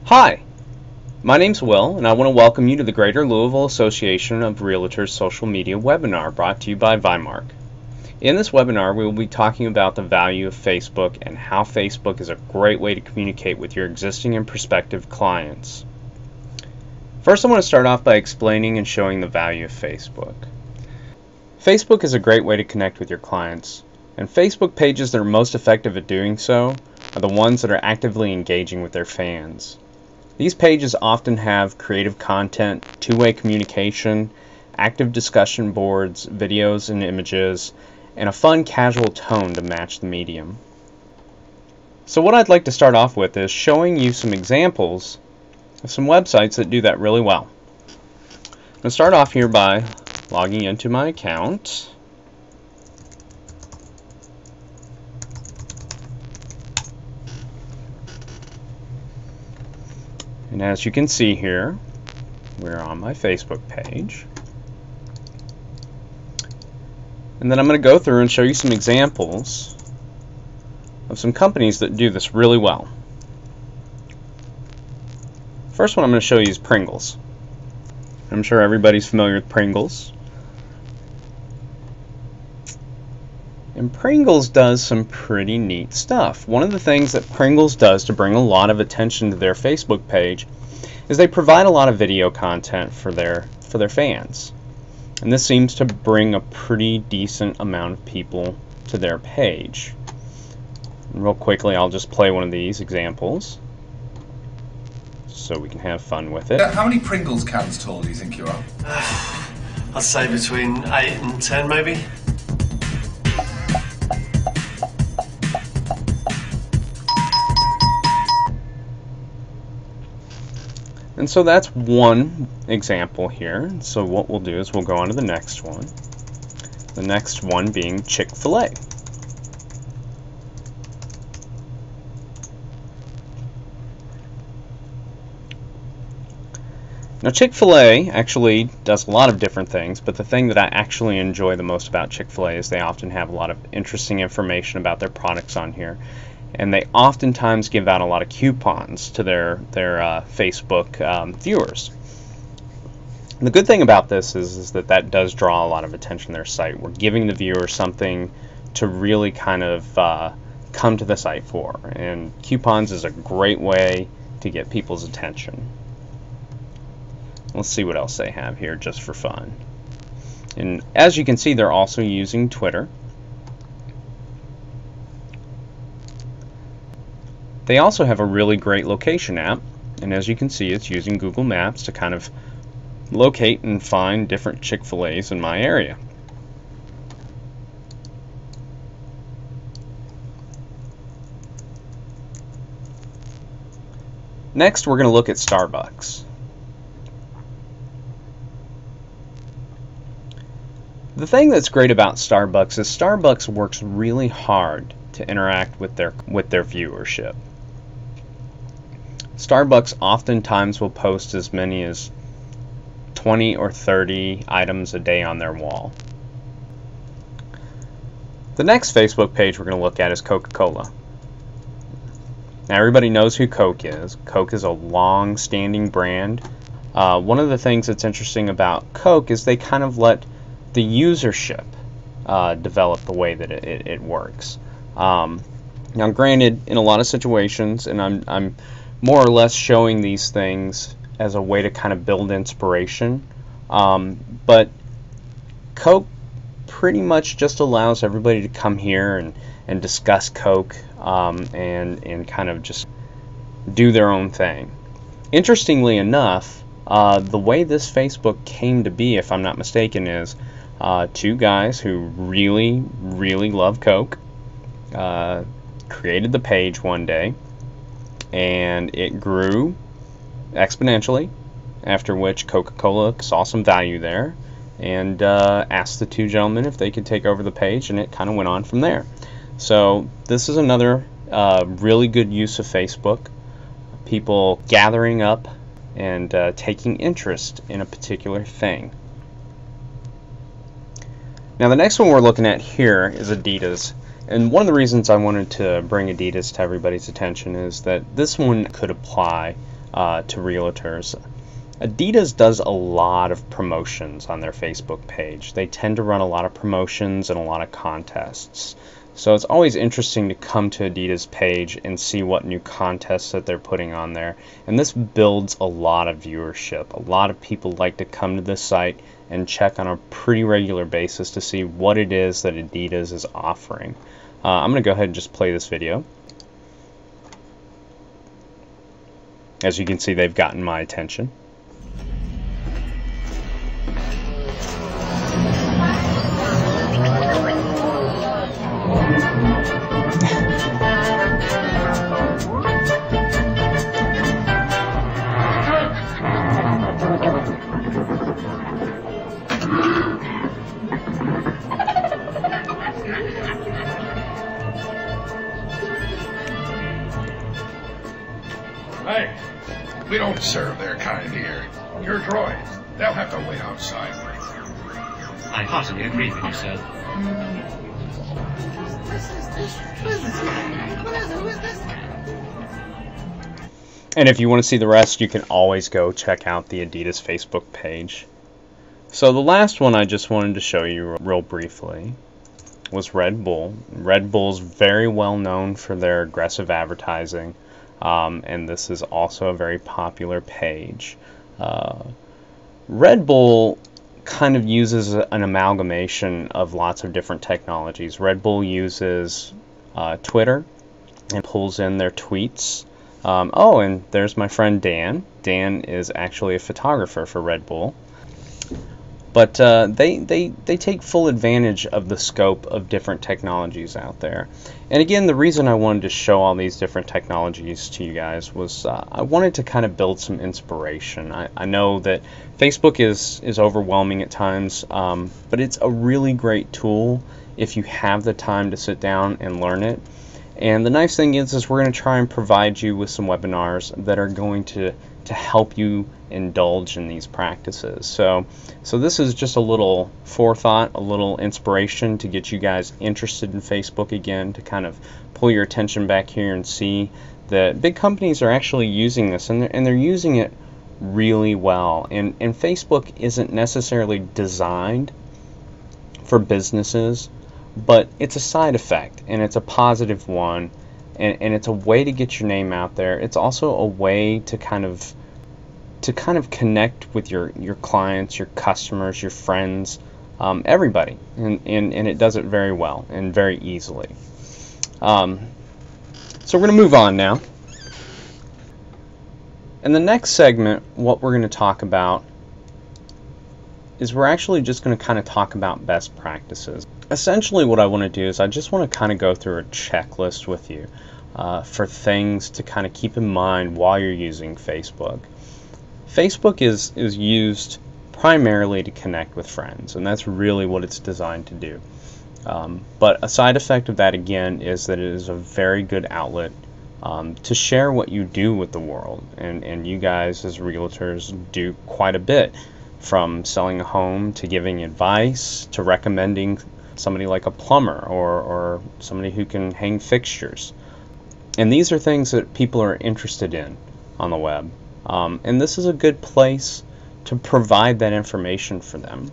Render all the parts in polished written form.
Hi, my name's Will, and I want to welcome you to the Greater Louisville Association of Realtors Social Media webinar brought to you by Vimark. In this webinar, we will be talking about the value of Facebook and how Facebook is a great way to communicate with your existing and prospective clients. First, I want to start off by explaining and showing the value of Facebook. Facebook is a great way to connect with your clients, and Facebook pages that are most effective at doing so are the ones that are actively engaging with their fans. These pages often have creative content, two-way communication, active discussion boards, videos and images, and a fun, casual tone to match the medium. So what I'd like to start off with is showing you some examples of some websites that do that really well. I'm going to start off here by logging into my account. And as you can see here, we're on my Facebook page. And then I'm going to go through and show you some examples of some companies that do this really well. First one I'm going to show you is Pringles. I'm sure everybody's familiar with Pringles. And Pringles does some pretty neat stuff. One of the things that Pringles does to bring a lot of attention to their Facebook page is they provide a lot of video content for their fans. And this seems to bring a pretty decent amount of people to their page. And real quickly, I'll just play one of these examples so we can have fun with it. How many Pringles cans tall do you think you are? I'd say between 8 and 10 maybe. And so that's one example here. So what we'll do is we'll go on to the next one. The next one being Chick-Fil-A. Now Chick-Fil-A actually does a lot of different things, but the thing that I actually enjoy the most about Chick-Fil-A is they often have a lot of interesting information about their products on here. And they oftentimes give out a lot of coupons to their Facebook viewers. And the good thing about this is that does draw a lot of attention to their site. We're giving the viewer something to really kind of come to the site for. And coupons is a great way to get people's attention. Let's see what else they have here just for fun. And as you can see, they're also using Twitter. They also have a really great location app, and as you can see, it's using Google Maps to kind of locate and find different Chick-fil-A's in my area. Next, we're going to look at Starbucks. The thing that's great about Starbucks is Starbucks works really hard to interact with their viewership. Starbucks oftentimes will post as many as 20 or 30 items a day on their wall. The next Facebook page we're going to look at is Coca-Cola. Now everybody knows who Coke is. Coke is a long-standing brand. One of the things that's interesting about Coke is they kind of let the usership develop the way that it works. Now granted, in a lot of situations, and I'm more or less showing these things as a way to kind of build inspiration, but Coke pretty much just allows everybody to come here and discuss Coke and kind of just do their own thing. Interestingly enough, the way this Facebook came to be, if I'm not mistaken, is two guys who really love Coke created the page one day, and it grew exponentially, after which Coca-Cola saw some value there and asked the two gentlemen if they could take over the page, and it kind of went on from there. So this is another really good use of Facebook. People gathering up and taking interest in a particular thing. Now the next one we're looking at here is Adidas. And one of the reasons I wanted to bring Adidas to everybody's attention is that this one could apply to realtors. Adidas does a lot of promotions on their Facebook page. They tend to run a lot of promotions and a lot of contests. So it's always interesting to come to Adidas page and see what new contests that they're putting on there. And this builds a lot of viewership. A lot of people like to come to this site and check on a pretty regular basis to see what it is that Adidas is offering. I'm going to go ahead and just play this video. As you can see, they've gotten my attention. Hey, we don't serve their kind here. Your droids, they'll have to wait outside. I heartily agree with you, sir. And if you want to see the rest, you can always go check out the Adidas Facebook page. So the last one I just wanted to show you real briefly was Red Bull. Red Bull's very well known for their aggressive advertising. And this is also a very popular page. Red Bull kind of uses an amalgamation of lots of different technologies. Red Bull uses Twitter and pulls in their tweets. Oh, and there's my friend Dan. Dan is actually a photographer for Red Bull. But they take full advantage of the scope of different technologies out there. And again, the reason I wanted to show all these different technologies to you guys was I wanted to kind of build some inspiration. I know that Facebook is overwhelming at times, but it's a really great tool if you have the time to sit down and learn it. And the nice thing is we're going to try and provide you with some webinars that are going to help you indulge in these practices. So this is just a little forethought, a little inspiration to get you guys interested in Facebook again, to kind of pull your attention back here and see that big companies are actually using this, and they're using it really well. And Facebook isn't necessarily designed for businesses, but it's a side effect, and it's a positive one, and it's a way to get your name out there. It's also a way to kind of connect with your clients, your customers, your friends, everybody, and it does it very well and very easily. So we're going to move on now. In the next segment, what we're going to talk about is we're actually just going to kind of talk about best practices. Essentially what I want to do is I just want to kind of go through a checklist with you for things to kind of keep in mind while you're using Facebook. Facebook is used primarily to connect with friends, and that's really what it's designed to do. But a side effect of that, again, is that it is a very good outlet to share what you do with the world. And you guys as realtors do quite a bit, from selling a home to giving advice to recommending somebody like a plumber or somebody who can hang fixtures. And these are things that people are interested in on the web. And this is a good place to provide that information for them.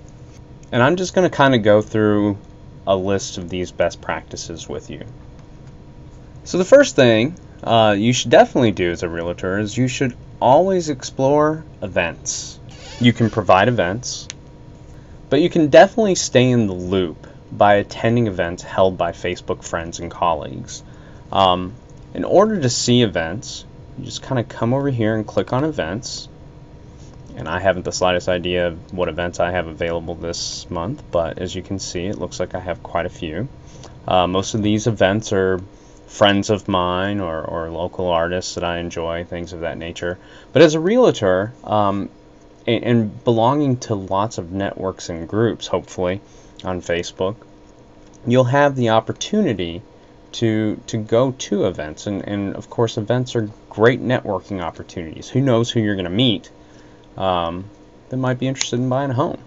And I'm just going to kind of go through a list of these best practices with you. So the first thing you should definitely do as a realtor is you should always explore events. You can provide events, but you can definitely stay in the loop by attending events held by Facebook friends and colleagues. In order to see events, you just kind of come over here and click on events. And I haven't the slightest idea of what events I have available this month, but as you can see, it looks like I have quite a few. Most of these events are friends of mine or local artists that I enjoy, things of that nature. But as a realtor, and belonging to lots of networks and groups, hopefully, on Facebook, you'll have the opportunity to go to events. And of course, events are great networking opportunities. Who knows who you're going to meet that might be interested in buying a home.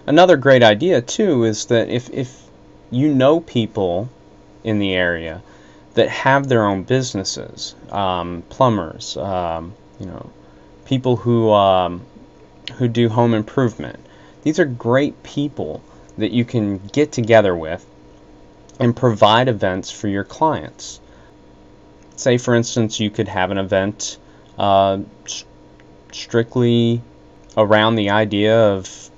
Another great idea, too, is that if you know people in the area that have their own businesses, plumbers, people who do home improvement. These are great people that you can get together with and provide events for your clients. Say, for instance, you could have an event strictly around the idea of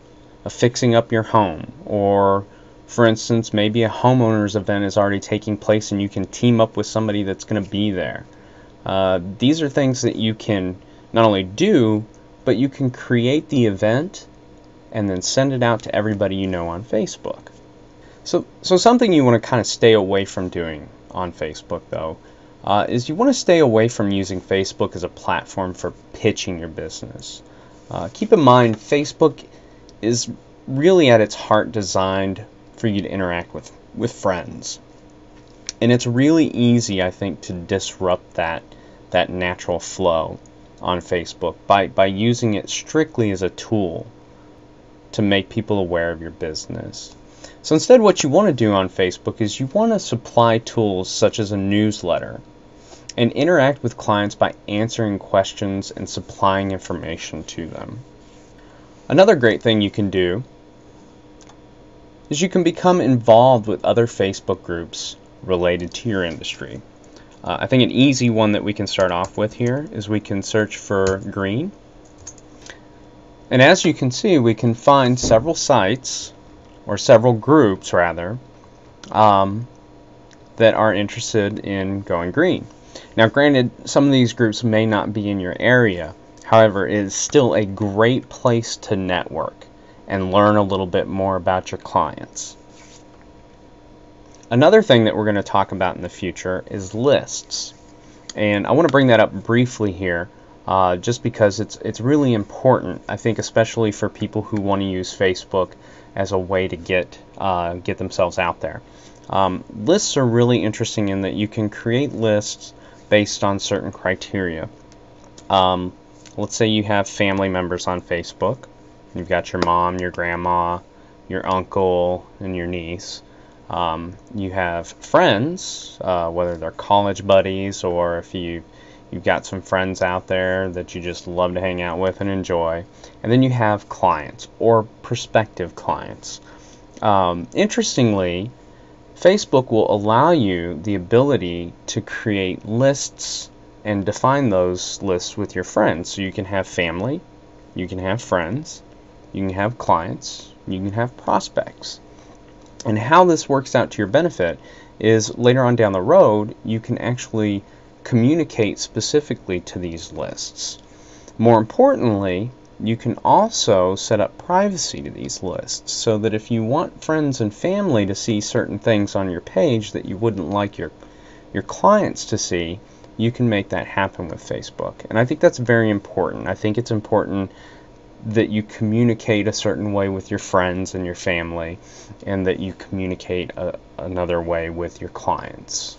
fixing up your home, or for instance, maybe a homeowner's event is already taking place and you can team up with somebody that's going to be there. These are things that you can not only do, but you can create the event and then send it out to everybody you know on Facebook. So something you want to kind of stay away from doing on Facebook, though, is you want to stay away from using Facebook as a platform for pitching your business. Keep in mind, Facebook is really at its heart designed for you to interact with friends. And it's really easy, I think, to disrupt that natural flow on Facebook by using it strictly as a tool to make people aware of your business. So instead, what you want to do on Facebook is you want to supply tools such as a newsletter and interact with clients by answering questions and supplying information to them. Another great thing you can do is you can become involved with other Facebook groups related to your industry. I think an easy one that we can start off with here is we can search for green. And as you can see, we can find several sites, or several groups rather, that are interested in going green. Now granted, some of these groups may not be in your area. However, it is still a great place to network and learn a little bit more about your clients. Another thing that we're going to talk about in the future is lists. And I want to bring that up briefly here, just because it's really important, I think, especially for people who want to use Facebook as a way to get themselves out there. Lists are really interesting in that you can create lists based on certain criteria. Let's say you have family members on Facebook. You've got your mom, your grandma, your uncle, and your niece. You have friends, whether they're college buddies or if you've got some friends out there that you just love to hang out with and enjoy. And then you have clients or prospective clients. Interestingly, Facebook will allow you the ability to create lists and define those lists with your friends. So you can have family, you can have friends, you can have clients, you can have prospects. And how this works out to your benefit is later on down the road, you can actually communicate specifically to these lists. More importantly, you can also set up privacy to these lists so that if you want friends and family to see certain things on your page that you wouldn't like your clients to see, you can make that happen with Facebook. And I think that's very important. I think it's important that you communicate a certain way with your friends and your family, and that you communicate another way with your clients.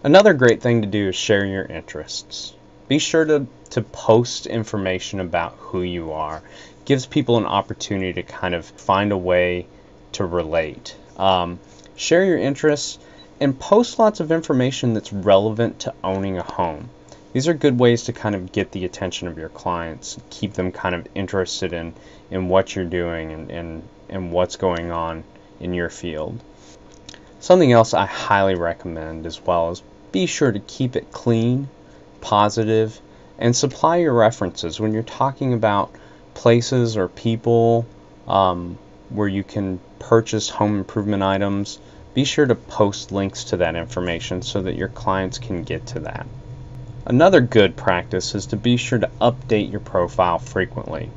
Another great thing to do is share your interests. Be sure to post information about who you are. It gives people an opportunity to kind of find a way to relate. Share your interests and post lots of information that's relevant to owning a home. These are good ways to kind of get the attention of your clients, keep them kind of interested in what you're doing and what's going on in your field. Something else I highly recommend as well is be sure to keep it clean, positive, and supply your references. When you're talking about places or people where you can purchase home improvement items, be sure to post links to that information so that your clients can get to that. Another good practice is to be sure to update your profile frequently.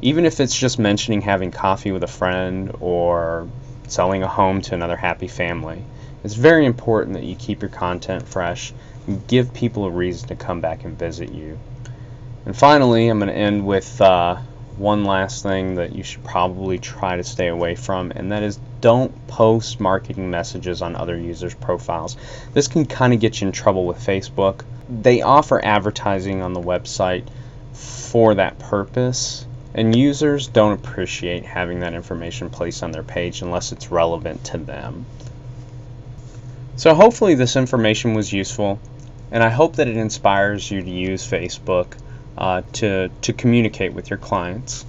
Even if it's just mentioning having coffee with a friend or selling a home to another happy family, it's very important that you keep your content fresh and give people a reason to come back and visit you. And finally, I'm going to end with one last thing that you should probably try to stay away from, and that is don't post marketing messages on other users' profiles. This can kind of get you in trouble with Facebook. They offer advertising on the website for that purpose, and users don't appreciate having that information placed on their page unless it's relevant to them. So hopefully this information was useful, and I hope that it inspires you to use Facebook to communicate with your clients.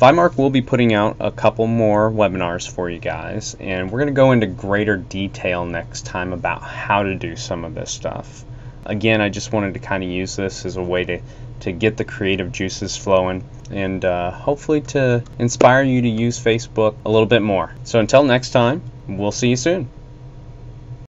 Vimark will be putting out a couple more webinars for you guys, and we're going to go into greater detail next time about how to do some of this stuff. Again, I just wanted to kind of use this as a way to get the creative juices flowing, and hopefully to inspire you to use Facebook a little bit more. So until next time, we'll see you soon.